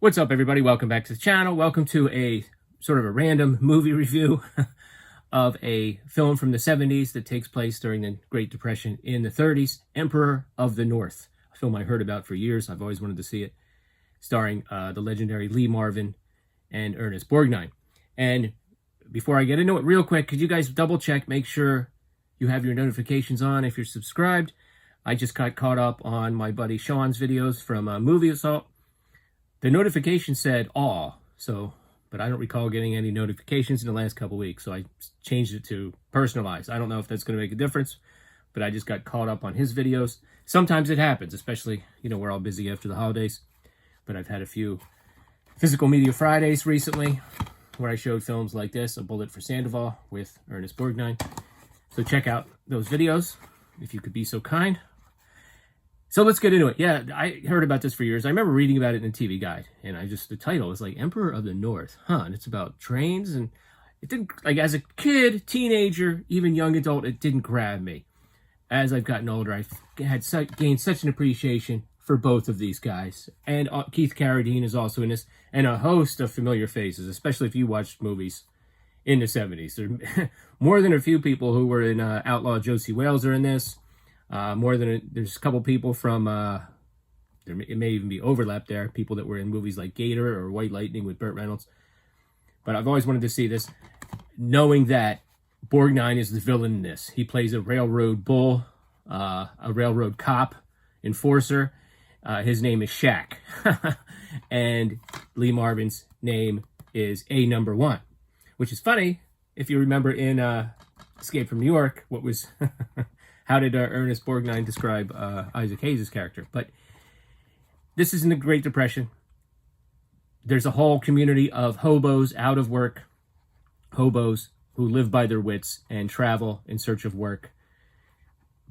What's up, everybody? Welcome back to the channel. Welcome to a sort of a random movie review of a film from the 70s that takes place during the Great Depression in the 30s, Emperor of the North, a film I heard about for years. I've always wanted to see it, starring the legendary Lee Marvin and Ernest Borgnine. And before I get into it, real quick, could you guys double check, make sure you have your notifications on if you're subscribed? I just got caught up on my buddy Sean's videos from Movie Assault. The notification said all, but I don't recall getting any notifications in the last couple weeks, so I changed it to personalized. I don't know if that's going to make a difference, but I just got caught up on his videos. Sometimes it happens, especially, we're all busy after the holidays, but I've had a few Physical Media Fridays recently where I showed films like this, A Bullet for Sandoval with Ernest Borgnine. So check out those videos if you could be so kind. So let's get into it. Yeah, I heard about this for years. I remember reading about it in a TV guide, and the title was like Emperor of the North, and it's about trains, and it didn't, as a kid, teenager, even young adult, it didn't grab me. As I've gotten older, I've gained such an appreciation for both of these guys, and Keith Carradine is also in this, and a host of familiar faces, especially if you watched movies in the 70s. There are more than a few people who were in Outlaw Josie Wales are in this. There's a couple people from, it may even be overlap there, people that were in movies like Gator or White Lightning with Burt Reynolds. But I've always wanted to see this, knowing that Borgnine is the villain in this. He plays a railroad bull, a railroad cop, enforcer. His name is Shaq. And Lee Marvin's name is A Number One, which is funny if you remember in Escape from New York, what was... How did Ernest Borgnine describe Isaac Hayes' character? But this is in the Great Depression. There's a whole community of hobos, out of work hobos, who live by their wits and travel in search of work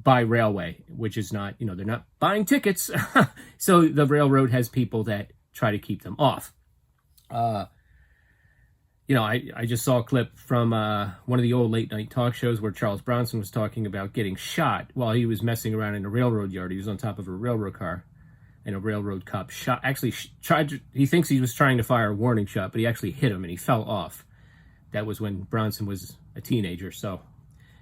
by railway, which is not, they're not buying tickets. So the railroad has people that try to keep them off. I just saw a clip from one of the old late night talk shows where Charles Bronson was talking about getting shot while he was messing around in a railroad yard. He was on top of a railroad car, and a railroad cop he thinks he was trying to fire a warning shot, but he actually hit him and he fell off. That was when Bronson was a teenager, so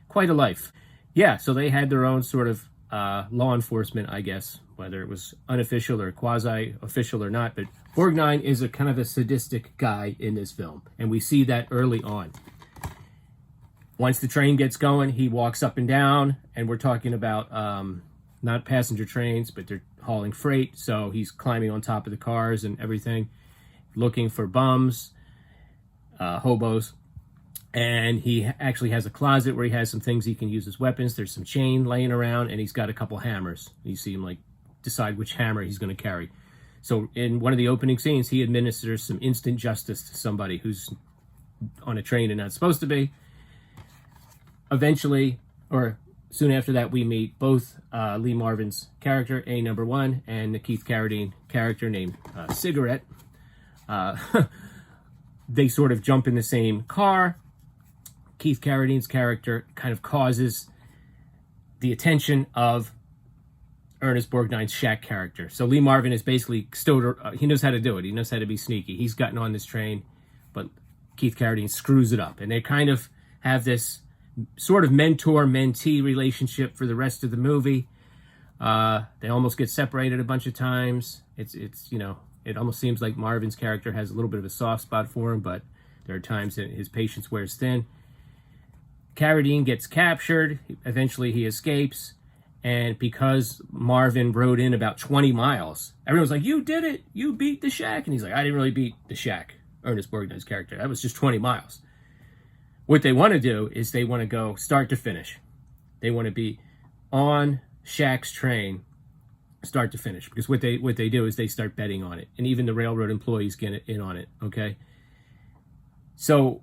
quite a life. Yeah, so they had their own sort of law enforcement, I guess, whether it was unofficial or quasi-official or not, but Borgnine is a kind of a sadistic guy in this film, and we see that early on. Once the train gets going, he walks up and down, and we're talking about not passenger trains, but they're hauling freight, so he's climbing on top of the cars and everything, looking for bums, hobos, and he actually has a closet where he has some things he can use as weapons. There's some chain laying around, and he's got a couple hammers. You see him decide which hammer he's going to carry. So in one of the opening scenes, he administers some instant justice to somebody who's on a train and not supposed to be. Eventually, or soon after that, we meet both Lee Marvin's character, A Number One, and the Keith Carradine character named Cigarette. They sort of jump in the same car. Keith Carradine's character kind of causes the attention of Ernest Borgnine's Shaq character. So Lee Marvin is basically he knows how to do it. He knows how to be sneaky. He's gotten on this train, but Keith Carradine screws it up. And they kind of have this sort of mentor-mentee relationship for the rest of the movie. They almost get separated a bunch of times. It almost seems like Marvin's character has a little bit of a soft spot for him, but there are times that his patience wears thin. Carradine gets captured. Eventually he escapes. And because Marvin rode in about 20 miles, everyone's like, you did it. You beat the Shaq. And he's like, I didn't really beat the Shaq, Ernest Borgnine's character. That was just 20 miles. What they want to do is they want to go start to finish. They want to be on Shaq's train start to finish. Because what they do is they start betting on it. And even the railroad employees get in on it, okay? So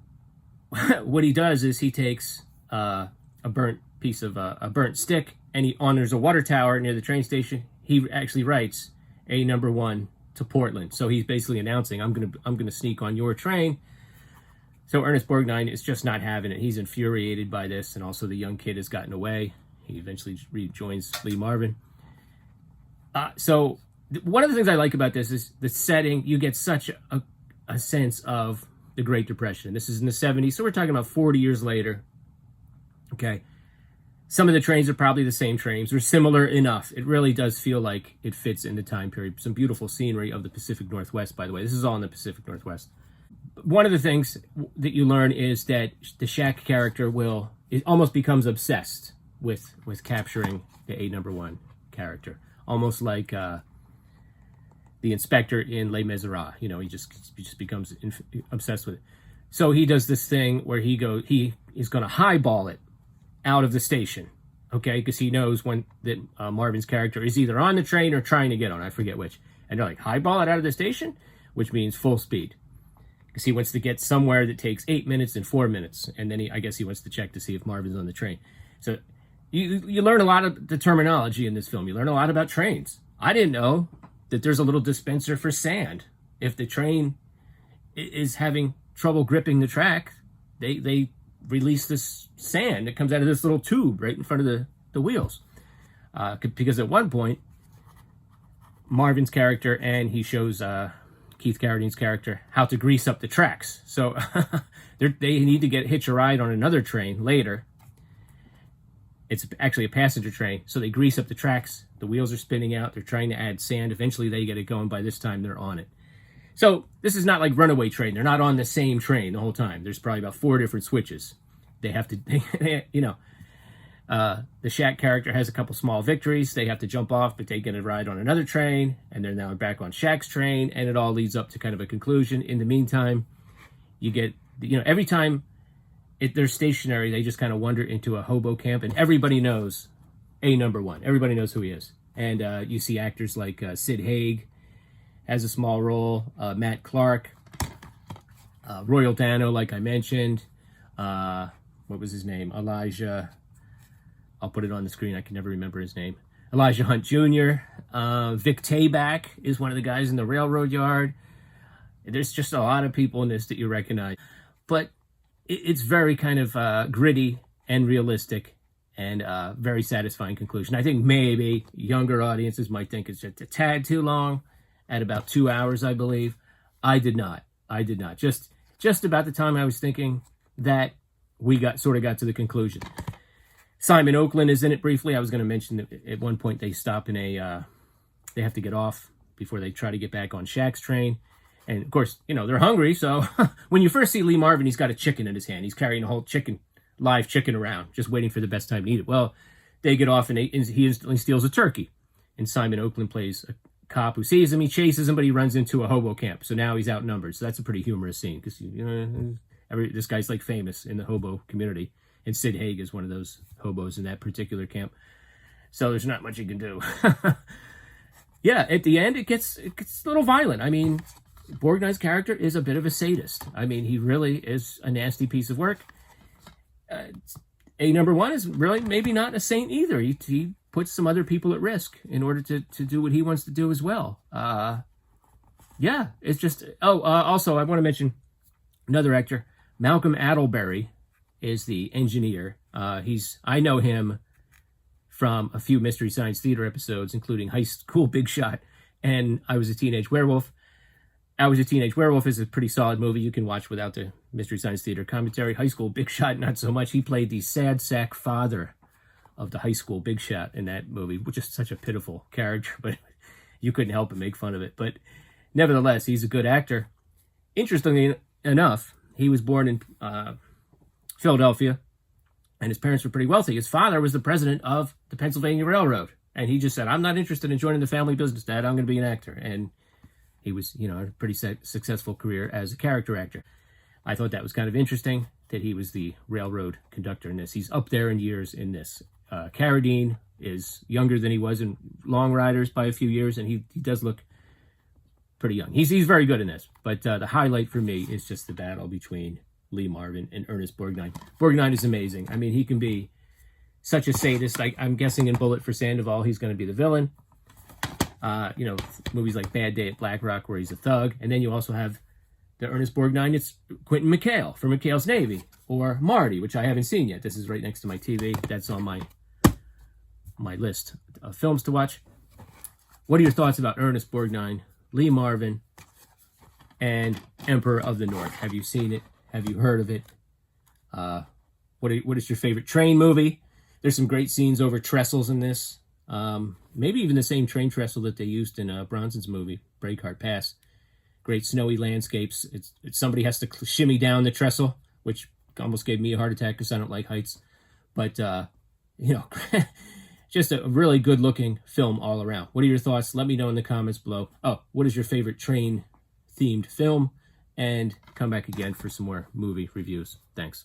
what he does is he takes a burnt piece of a burnt stick, and there's a water tower near the train station. He actually writes A Number One to Portland. So he's basically announcing, I'm gonna sneak on your train. So Ernest Borgnine is just not having it. He's infuriated by this, and also the young kid has gotten away. He eventually rejoins Lee Marvin. So One of the things I like about this is the setting. You get such a sense of the Great Depression. This is in the 70s, so we're talking about 40 years later. Okay. Some of the trains are probably the same trains or similar enough. It really does feel like it fits in the time period. Some beautiful scenery of the Pacific Northwest, by the way. This is all in the Pacific Northwest. One of the things that you learn is that the Shaq character it almost becomes obsessed with capturing the A number one character. Almost like the inspector in Les Miserables. You know, he just becomes obsessed with it. So he does this thing where he is going to highball it out of the station, okay? Because he knows that Marvin's character is either on the train or trying to get on. I forget which. And they're like, highball it out of the station? Which means full speed. Because he wants to get somewhere that takes 8 minutes and 4 minutes. And then I guess he wants to check to see if Marvin's on the train. So you learn a lot of the terminology in this film. You learn a lot about trains. I didn't know that there's a little dispenser for sand. If the train is having trouble gripping the track, they release this sand that comes out of this little tube right in front of the wheels. Because at one point, Marvin's character, and he shows Keith Carradine's character how to grease up the tracks. So they need to hitch a ride on another train later. It's actually a passenger train. So they grease up the tracks. The wheels are spinning out. They're trying to add sand. Eventually they get it going. By this time, they're on it. So this is not like Runaway Train. They're not on the same train the whole time. There's probably about 4 different switches. They have to, the Shaq character has a couple small victories. They have to jump off, but they get a ride on another train, and they're now back on Shaq's train, and it all leads up to kind of a conclusion. In the meantime, you get, every time they're stationary, they just kind of wander into a hobo camp, and everybody knows A number one. Everybody knows who he is. And you see actors like Sid Haig has a small role, Matt Clark, Royal Dano, like I mentioned, what was his name? Elijah. I'll put it on the screen. I can never remember his name. Elijah Hunt Jr. Vic Tayback is one of the guys in the railroad yard. There's just a lot of people in this that you recognize. But it's very kind of gritty and realistic and very satisfying conclusion. I think maybe younger audiences might think it's just a tad too long at about 2 hours, I believe. I did not. Just about the time I was thinking that we got to the conclusion. Simon Oakland is in it briefly. I was going to mention that at one point they stop in they have to get off before they try to get back on Shaq's train. And of course, they're hungry. So when you first see Lee Marvin, he's got a chicken in his hand. He's carrying a whole live chicken around, just waiting for the best time to eat it. Well, they get off and he instantly steals a turkey. And Simon Oakland plays a cop who sees him. He chases him, but he runs into a hobo camp. So now he's outnumbered. So that's a pretty humorous scene because, this guy's like famous in the hobo community. And Sid Haig is one of those hobos in that particular camp. So there's not much you can do. Yeah, at the end, it gets a little violent. I mean, Borgnine's character is a bit of a sadist. I mean, he really is a nasty piece of work. A number one is really maybe not a saint either. He puts some other people at risk in order to do what he wants to do as well. Yeah, it's just... also, I want to mention another actor. Malcolm Adelberry is the engineer. I know him from a few Mystery Science Theater episodes, including High School Big Shot and I Was a Teenage Werewolf. I Was a Teenage Werewolf is a pretty solid movie you can watch without the Mystery Science Theater commentary. High School Big Shot, not so much. He played the sad sack father of the High School Big Shot in that movie, which is such a pitiful character, but you couldn't help but make fun of it. But nevertheless, he's a good actor. Interestingly enough, he was born in Philadelphia, and his parents were pretty wealthy. His father was the president of the Pennsylvania Railroad, and he just said, "I'm not interested in joining the family business, Dad. I'm going to be an actor." And he was, a pretty successful career as a character actor. I thought that was kind of interesting that he was the railroad conductor in this. He's up there in years in this. Carradine is younger than he was in Long Riders by a few years, and he does look pretty young. He's very good in this, but the highlight for me is just the battle between Lee Marvin and Ernest Borgnine. Borgnine is amazing. I mean, he can be such a sadist. I'm guessing in Bullet for Sandoval, he's going to be the villain. Movies like Bad Day at Black Rock, where he's a thug. And then you also have the Ernest Borgnine. It's Quentin McHale from McHale's Navy, or Marty, which I haven't seen yet. This is right next to my TV. That's on my list of films to watch. What are your thoughts about Ernest Borgnine, Lee Marvin, and Emperor of the North? Have you seen it? Have you heard of it? What is your favorite train movie? There's some great scenes over trestles in this. Maybe even the same train trestle that they used in Bronson's movie, Breakheart Pass. Great snowy landscapes. It's somebody has to shimmy down the trestle, which almost gave me a heart attack because I don't like heights. But, just a really good-looking film all around. What are your thoughts? Let me know in the comments below. Oh, what is your favorite train-themed film? And come back again for some more movie reviews. Thanks.